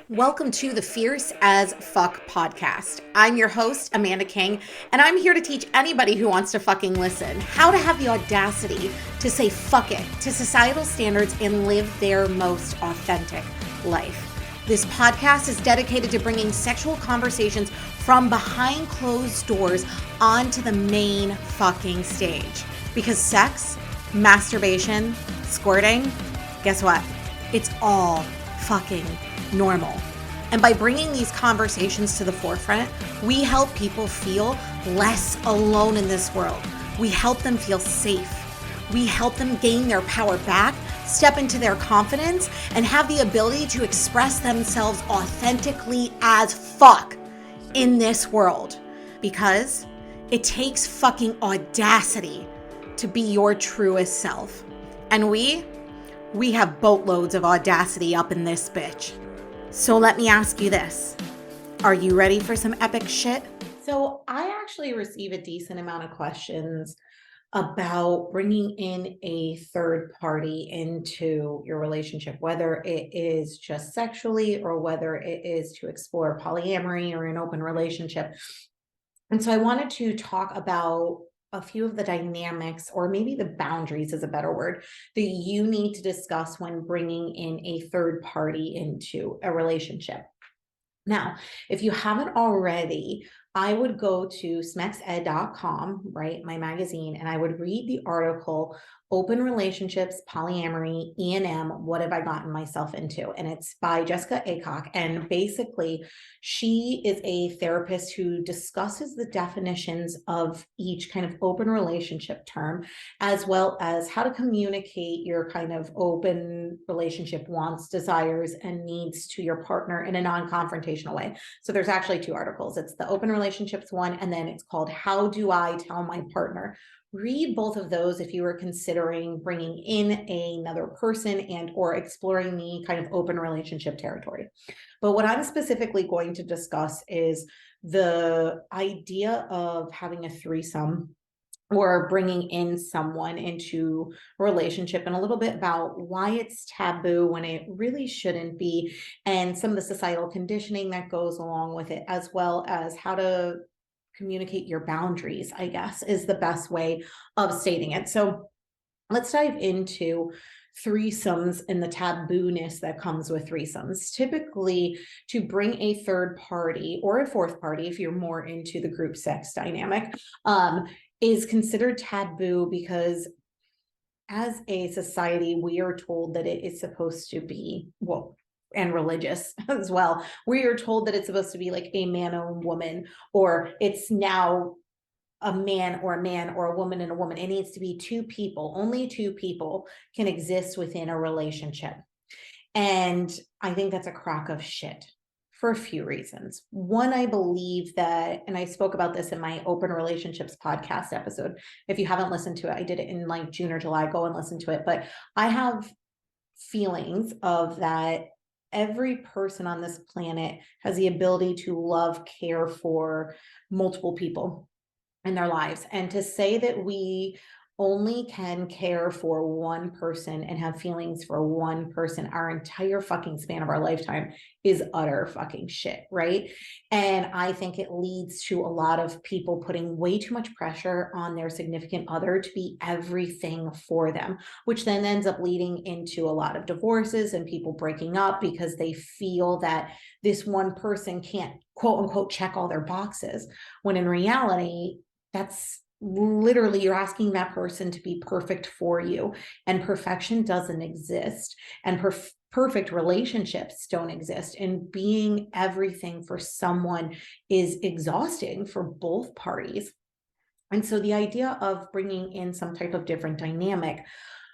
Welcome to the Fierce as Fuck podcast. I'm your host, Amanda King, and I'm here to teach anybody who wants to fucking listen how to have the audacity to say fuck it to societal standards and live their most authentic life. This podcast is dedicated to bringing sexual conversations from behind closed doors onto the main fucking stage. Because sex, masturbation, squirting, guess what? It's all fucking normal. And by bringing these conversations to the forefront, we help people feel less alone in this world. We help them feel safe. We help them gain their power back, step into their confidence, and have the ability to express themselves authentically as fuck in this world. Because it takes fucking audacity to be your truest self. And we have boatloads of audacity up in this bitch. So let me ask you this. Are you ready for some epic shit? So I actually receive a decent amount of questions about bringing in a third party into your relationship, whether it is just sexually or whether it is to explore polyamory or an open relationship. And so I wanted to talk about a few of the dynamics, or maybe the boundaries is a better word, that you need to discuss when bringing in a third party into a relationship. Now, if you haven't already, I would go to smexed.com, right, my magazine, and I would read the article, Open Relationships, Polyamory, E&M, What Have I Gotten Myself Into? And it's by Jessica Aycock. And basically, she is a therapist who discusses the definitions of each kind of open relationship term, as well as how to communicate your kind of open relationship wants, desires, and needs to your partner in a non-confrontational way. So there's actually two articles. It's the open relationships one, and then it's called How Do I Tell My Partner? Read both of those if you are considering bringing in another person and or exploring the kind of open relationship territory. But what I'm specifically going to discuss is the idea of having a threesome or bringing in someone into a relationship, and a little bit about why it's taboo when it really shouldn't be, and some of the societal conditioning that goes along with it, as well as how to communicate your boundaries, I guess, is the best way of stating it. So let's dive into threesomes and the taboo-ness that comes with threesomes. Typically, to bring a third party or a fourth party, if you're more into the group sex dynamic, is considered taboo because as a society, we are told that it is supposed to be, well, and religious as well. We are told that it's supposed to be like a man and a woman, or it's now a man or a woman and a woman. It needs to be two people. Only two people can exist within a relationship. And I think that's a crock of shit for a few reasons. One, I believe that, and I spoke about this in my open relationships podcast episode. If you haven't listened to it, I did it in like June or July. Go and listen to it. But I have feelings of that every person on this planet has the ability to love, care for multiple people in their lives. And to say that we only can care for one person and have feelings for one person our entire fucking span of our lifetime is utter fucking shit, right? And I think it leads to a lot of people putting way too much pressure on their significant other to be everything for them, which then ends up leading into a lot of divorces and people breaking up because they feel that this one person can't, quote unquote, check all their boxes, when in reality, that's literally you're asking that person to be perfect for you, and perfection doesn't exist, and perfect relationships don't exist, and being everything for someone is exhausting for both parties. And so the idea of bringing in some type of different dynamic,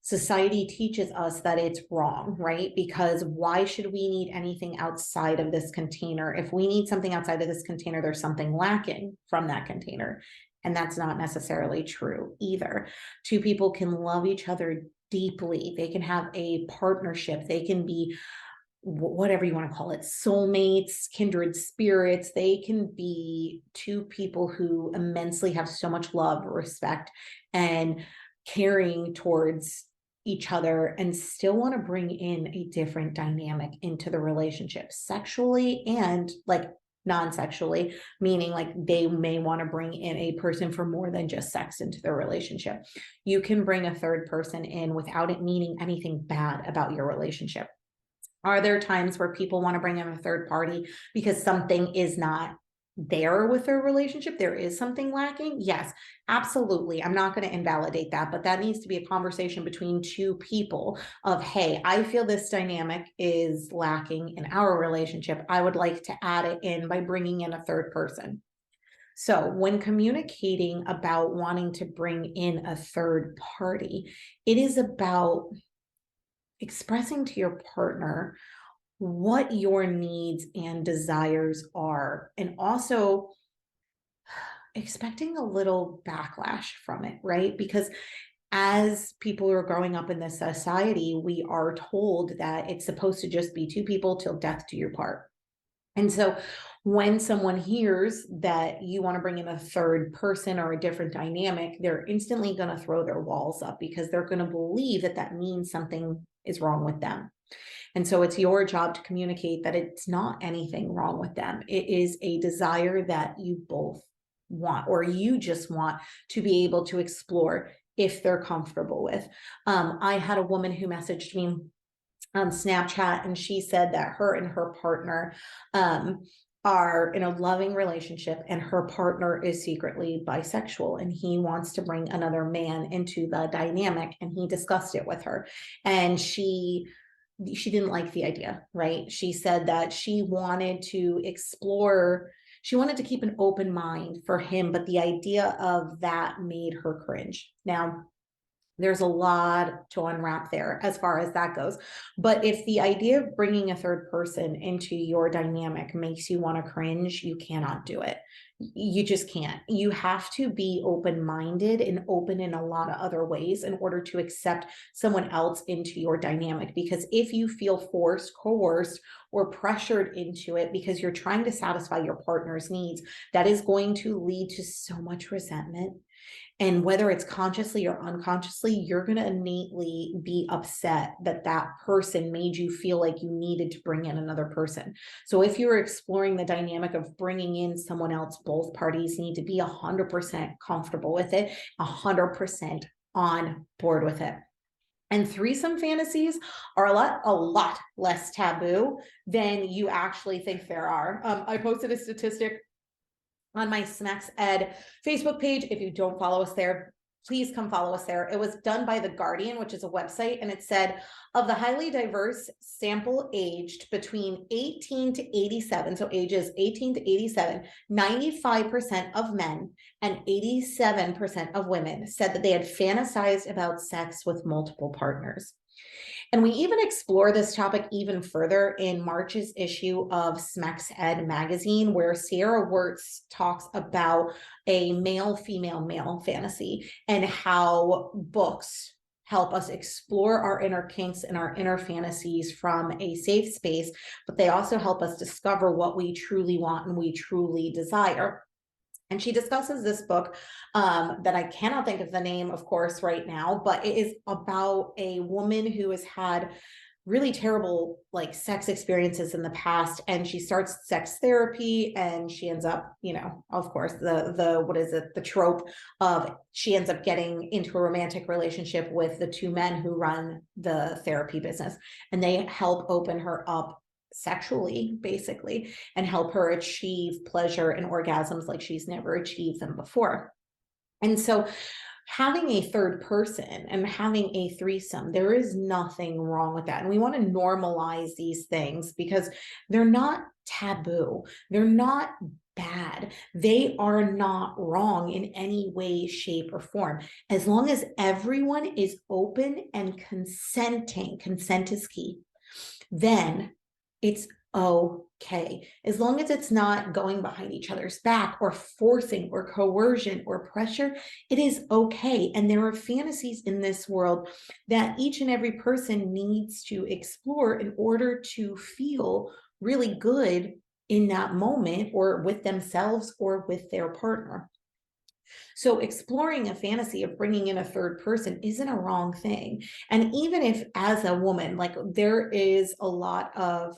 society teaches us that it's wrong, right? Because why should we need anything outside of this container? If we need something outside of this container, there's something lacking from that container. And that's not necessarily true either. Two people can love each other deeply. They can have a partnership. They can be whatever you want to call it, soulmates, kindred spirits. They can be two people who immensely have so much love, respect, and caring towards each other and still want to bring in a different dynamic into the relationship, sexually and like non-sexually, meaning like they may want to bring in a person for more than just sex into their relationship. You can bring a third person in without it meaning anything bad about your relationship. Are there times where people want to bring in a third party because something is not there with their relationship? There is something lacking? Yes, absolutely. I'm not going to invalidate that, but that needs to be a conversation between two people of, hey, I feel this dynamic is lacking in our relationship. I would like to add it in by bringing in a third person. So when communicating about wanting to bring in a third party, it is about expressing to your partner what your needs and desires are, and also expecting a little backlash from it, right? Because as people are growing up in this society, we are told that it's supposed to just be two people till death do you part. And so when someone hears that you want to bring in a third person or a different dynamic, they're instantly going to throw their walls up because they're going to believe that that means something is wrong with them. And so it's your job to communicate that it's not anything wrong with them. It is a desire that you both want, or you just want to be able to explore if they're comfortable with. I had a woman who messaged me on Snapchat, and she said that her and her partner are in a loving relationship, and her partner is secretly bisexual, and he wants to bring another man into the dynamic, and he discussed it with her, and she didn't like the idea, right? She said that she wanted to explore, she wanted to keep an open mind for him, but the idea of that made her cringe. Now, there's a lot to unwrap there as far as that goes. But if the idea of bringing a third person into your dynamic makes you want to cringe, you cannot do it. You just can't. You have to be open-minded and open in a lot of other ways in order to accept someone else into your dynamic. Because if you feel forced, coerced, or pressured into it because you're trying to satisfy your partner's needs, that is going to lead to so much resentment. And whether it's consciously or unconsciously, you're going to innately be upset that that person made you feel like you needed to bring in another person. So if you're exploring the dynamic of bringing in someone else, both parties need to be 100% comfortable with it, 100% on board with it. And threesome fantasies are a lot less taboo than you actually think there are. I posted a statistic on my Smacks Ed Facebook page. If you don't follow us there, please come follow us there. It was done by The Guardian, which is a website, and it said of the highly diverse sample aged between 18 to 87, so ages 18 to 87, 95% of men and 87% of women said that they had fantasized about sex with multiple partners. And we even explore this topic even further in March's issue of Smacks Ed magazine, where Sierra Wirtz talks about a male-female-male fantasy and how books help us explore our inner kinks and our inner fantasies from a safe space, but they also help us discover what we truly want and we truly desire. And she discusses this book that I cannot think of the name, of course, right now, but it is about a woman who has had really terrible like sex experiences in the past, and she starts sex therapy, and she ends up, you know, of course, the what is it, the trope of she ends up getting into a romantic relationship with the two men who run the therapy business, and they help open her up sexually, basically, and help her achieve pleasure and orgasms like she's never achieved them before. And so having a third person and having a threesome, there is nothing wrong with that. And we want to normalize these things because they're not taboo. They're not bad. They are not wrong in any way, shape, or form. As long as everyone is open and consenting, consent is key, then it's okay. As long as it's not going behind each other's back or forcing or coercion or pressure, it is okay. And there are fantasies in this world that each and every person needs to explore in order to feel really good in that moment, or with themselves or with their partner. So exploring a fantasy of bringing in a third person isn't a wrong thing. And even if as a woman, like there is a lot of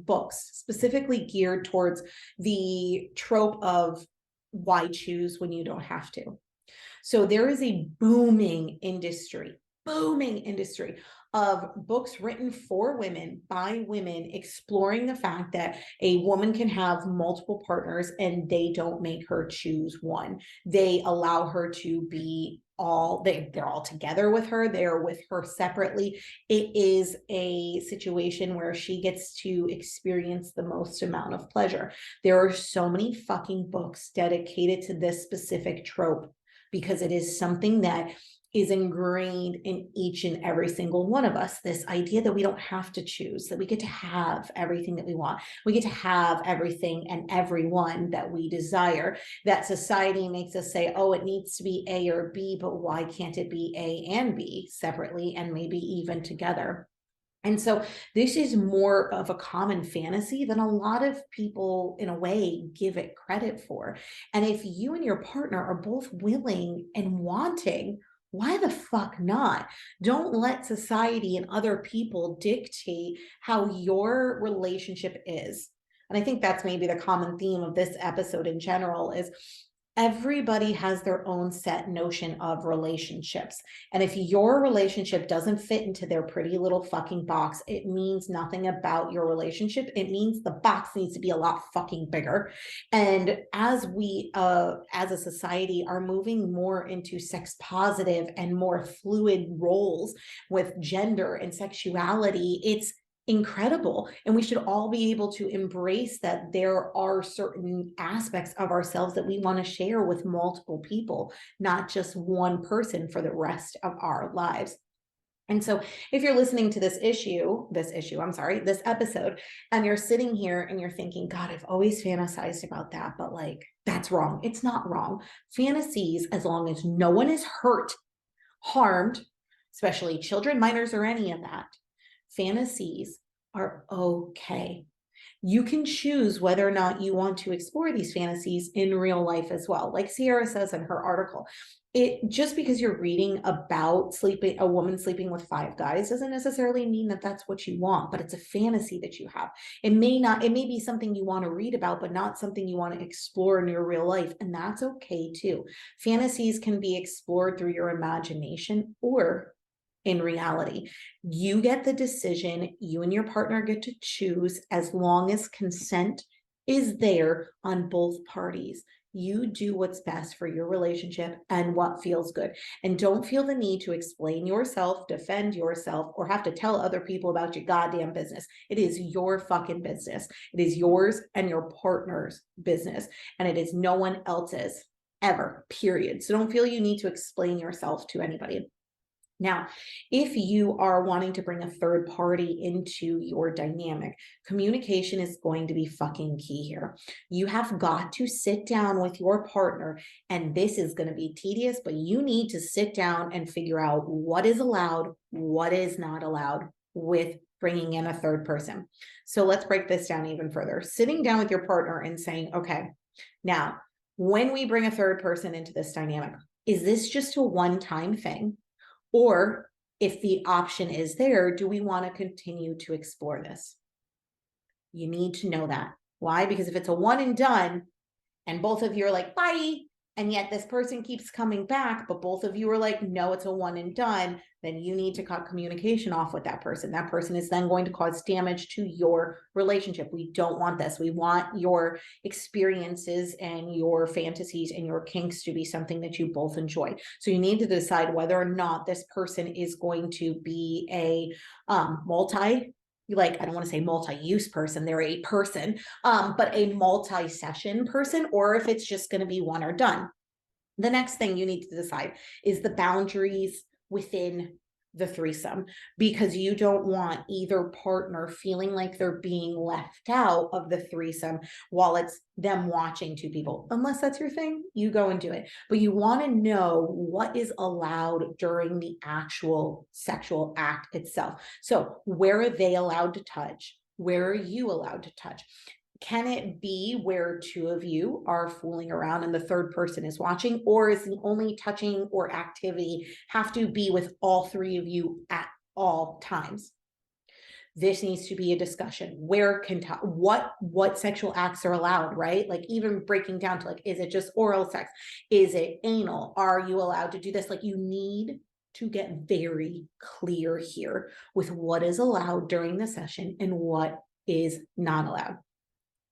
books specifically geared towards the trope of why choose when you don't have to. So there is a booming industry of books written for women by women exploring the fact that a woman can have multiple partners and they don't make her choose one. They allow her to be they're all together with her, they're with her separately. It is a situation where she gets to experience the most amount of pleasure. There are so many fucking books dedicated to this specific trope because it is something that is ingrained in each and every single one of us. This idea that we don't have to choose, that we get to have everything that we want. We get to have everything and everyone that we desire. That society makes us say, oh, it needs to be A or B, but why can't it be A and B separately and maybe even together? And so this is more of a common fantasy than a lot of people, in a way, give it credit for. And if you and your partner are both willing and wanting, why the fuck not? Don't let society and other people dictate how your relationship is. And I think that's maybe the common theme of this episode in general is everybody has their own set notion of relationships. And if your relationship doesn't fit into their pretty little fucking box, it means nothing about your relationship. It means the box needs to be a lot fucking bigger. And as we, as a society, are moving more into sex positive and more fluid roles with gender and sexuality, it's incredible. And we should all be able to embrace that there are certain aspects of ourselves that we want to share with multiple people, not just one person for the rest of our lives. And so if you're listening to this episode, and you're sitting here and you're thinking, God, I've always fantasized about that, but like, that's wrong. It's not wrong. Fantasies, as long as no one is hurt, harmed, especially children, minors, or any of that, fantasies are okay. You can choose whether or not you want to explore these fantasies in real life as well. Like Sierra says in her article, just because you're reading about a woman sleeping with 5 guys doesn't necessarily mean that that's what you want, but it's a fantasy that you have. It may be something you want to read about, but not something you want to explore in your real life. And that's okay too. Fantasies can be explored through your imagination or in reality. You get the decision, you and your partner get to choose as long as consent is there on both parties. You do what's best for your relationship and what feels good. And don't feel the need to explain yourself, defend yourself, or have to tell other people about your goddamn business. It is your fucking business. It is yours and your partner's business. And it is no one else's ever, period. So don't feel you need to explain yourself to anybody. Now, if you are wanting to bring a third party into your dynamic, communication is going to be fucking key here. You have got to sit down with your partner, and this is going to be tedious, but you need to sit down and figure out what is allowed, what is not allowed with bringing in a third person. So let's break this down even further. Sitting down with your partner and saying, okay, now, when we bring a third person into this dynamic, is this just a one-time thing? Or if the option is there, do we want to continue to explore this? You need to know that. Why? Because if it's a one and done and both of you are like, bye, and yet this person keeps coming back, but both of you are like, no, it's a one and done, then you need to cut communication off with that person. That person is then going to cause damage to your relationship. We don't want this. We want your experiences and your fantasies and your kinks to be something that you both enjoy. So you need to decide whether or not this person is going to be a I don't want to say multi-use person, they're a person, but a multi-session person, or if it's just going to be one or done. The next thing you need to decide is the boundaries within the threesome, because you don't want either partner feeling like they're being left out of the threesome while it's them watching 2 people. Unless that's your thing, you go and do it. But you want to know what is allowed during the actual sexual act itself. So where are they allowed to touch? Where are you allowed to touch? can it be where two of you are fooling around and the third person is watching, or is the only touching or activity have to be with all three of you at all times? This needs to be a discussion. Where can what sexual acts are allowed, right? Like even breaking down to like, is it just oral sex? Is it anal? Are you allowed to do this? Like you need to get very clear here with what is allowed during the session and what is not allowed.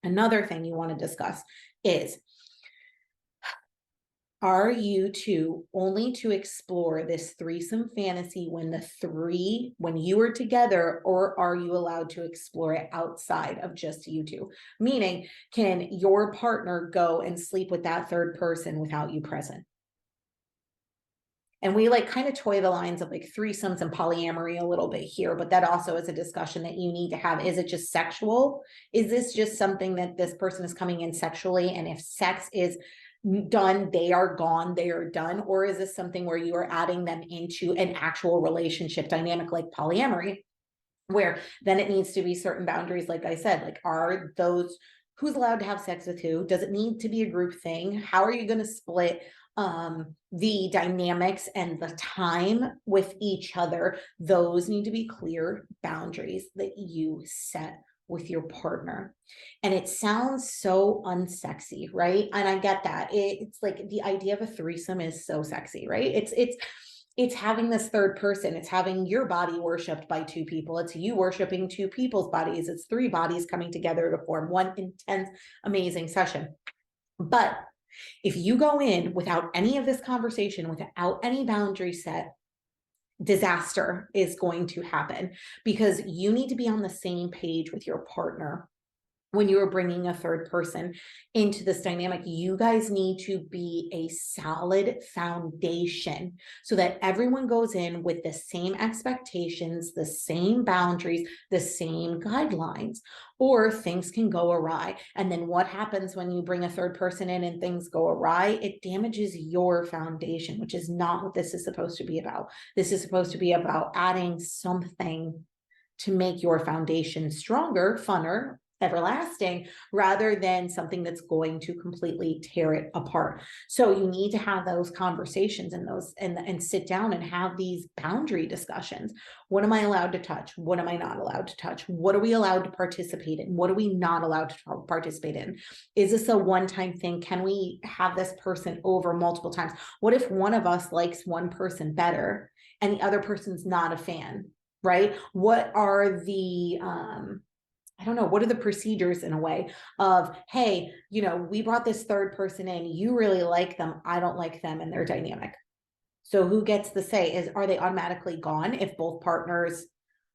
Another thing you want to discuss is, are you two only to explore this threesome fantasy when you are together, or are you allowed to explore it outside of just you two? Meaning, can your partner go and sleep with that third person without you present? And we like kind of toy the lines of like threesomes and polyamory a little bit here, but that also is a discussion that you need to have. Is it just sexual? Is this just something that this person is coming in sexually? And if sex is done, they are gone, they are done? Or is this something where you are adding them into an actual relationship dynamic like polyamory, where then it needs to be certain boundaries? Like I said, like, are those, who's allowed to have sex with who? Does it need to be a group thing? How are you going to split the dynamics and the time with each other? Those need to be clear boundaries that you set with your partner. And it sounds so unsexy, right? And I get that. It's like the idea of a threesome is so sexy, right? It's having this third person. It's having your body worshipped by two people. It's you worshiping two people's bodies. It's three bodies coming together to form one intense, amazing session. But if you go in without any of this conversation, without any boundary set, disaster is going to happen, because you need to be on the same page with your partner. When you are bringing a third person into this dynamic, you guys need to be a solid foundation so that everyone goes in with the same expectations, the same boundaries, the same guidelines, or things can go awry. And then what happens when you bring a third person in and things go awry? It damages your foundation, which is not what this is supposed to be about. This is supposed to be about adding something to make your foundation stronger, funner, everlasting, rather than something that's going to completely tear it apart. So you need to have those conversations and those and sit down and have these boundary discussions. What am I allowed to touch? What am I not allowed to touch? What are we allowed to participate in? What are we not allowed to participate in? Is this a one-time thing? Can we have this person over multiple times? What if one of us likes one person better and the other person's not a fan, right? What are the I don't know, what are the procedures in a way of, hey, we brought this third person in, you really like them, I don't like them, and they're dynamic. So who gets the say? Are they automatically gone if both partners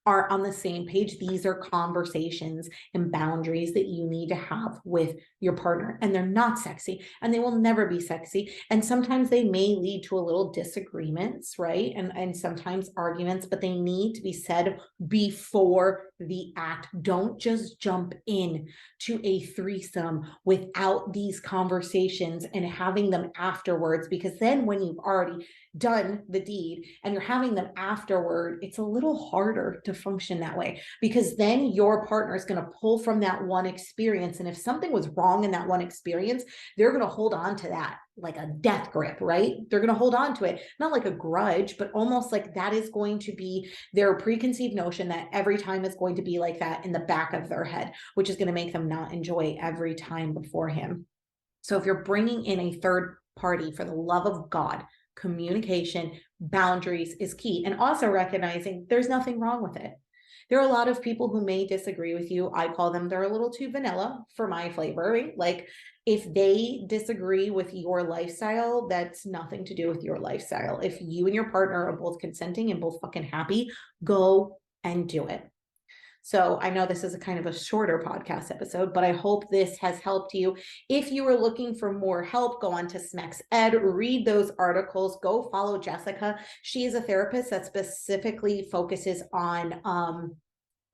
are on the same page? These are conversations and boundaries that you need to have with your partner, and they're not sexy, and they will never be sexy. And sometimes they may lead to a little disagreements, right? And sometimes arguments, but they need to be said before the act. Don't just jump in to a threesome without these conversations and having them afterwards, because then when you've already done the deed and you're having them afterward, it's a little harder to function that way, because then your partner is going to pull from that one experience. And if something was wrong in that one experience, they're going to hold on to that like a death grip, right? They're going to hold on to it, not like a grudge, but almost like that is going to be their preconceived notion that every time is going to be like that in the back of their head, which is going to make them not enjoy every time beforehand. So if you're bringing in a third party, for the love of God, communication, boundaries is key. And also recognizing there's nothing wrong with it. There are a lot of people who may disagree with you. I call them, they're a little too vanilla for my flavor, right? Like if they disagree with your lifestyle, that's nothing to do with your lifestyle. If you and your partner are both consenting and both fucking happy, go and do it. So I know this is a kind of a shorter podcast episode, but I hope this has helped you. If you are looking for more help, go on to Smex Ed, read those articles, go follow Jessica. She is a therapist that specifically focuses on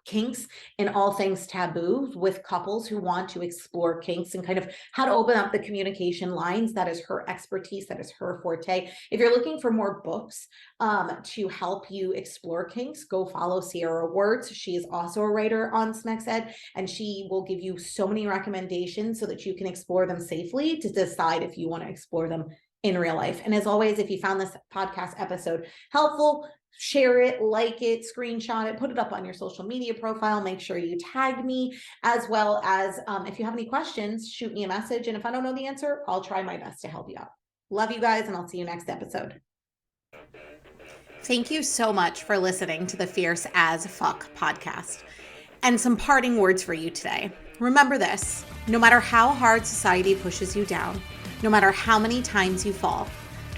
kinks and all things taboo with couples who want to explore kinks and kind of how to open up the communication lines. That is her expertise. That is her forte. If you're looking for more books to help you explore kinks, go follow Sierra Words. She is also a writer on Smex Ed, and she will give you so many recommendations so that you can explore them safely to decide if you want to explore them in real life. And as always, if you found this podcast episode helpful, share it, like it, screenshot it, put it up on your social media profile. Make sure you tag me, as well as if you have any questions, shoot me a message. And if I don't know the answer, I'll try my best to help you out. Love you guys, and I'll see you next episode. Thank you so much for listening to the Fierce as Fuck podcast. And some parting words for you today. Remember this: no matter how hard society pushes you down, no matter how many times you fall,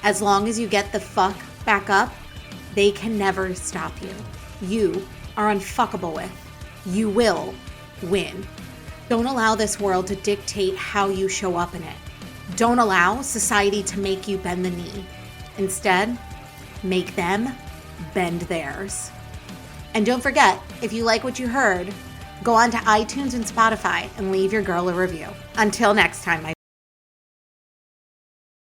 as long as you get the fuck back up, they can never stop you. You are unfuckable with. You will win. Don't allow this world to dictate how you show up in it. Don't allow society to make you bend the knee. Instead, make them bend theirs. And don't forget, if you like what you heard, go on to iTunes and Spotify and leave your girl a review. Until next time, my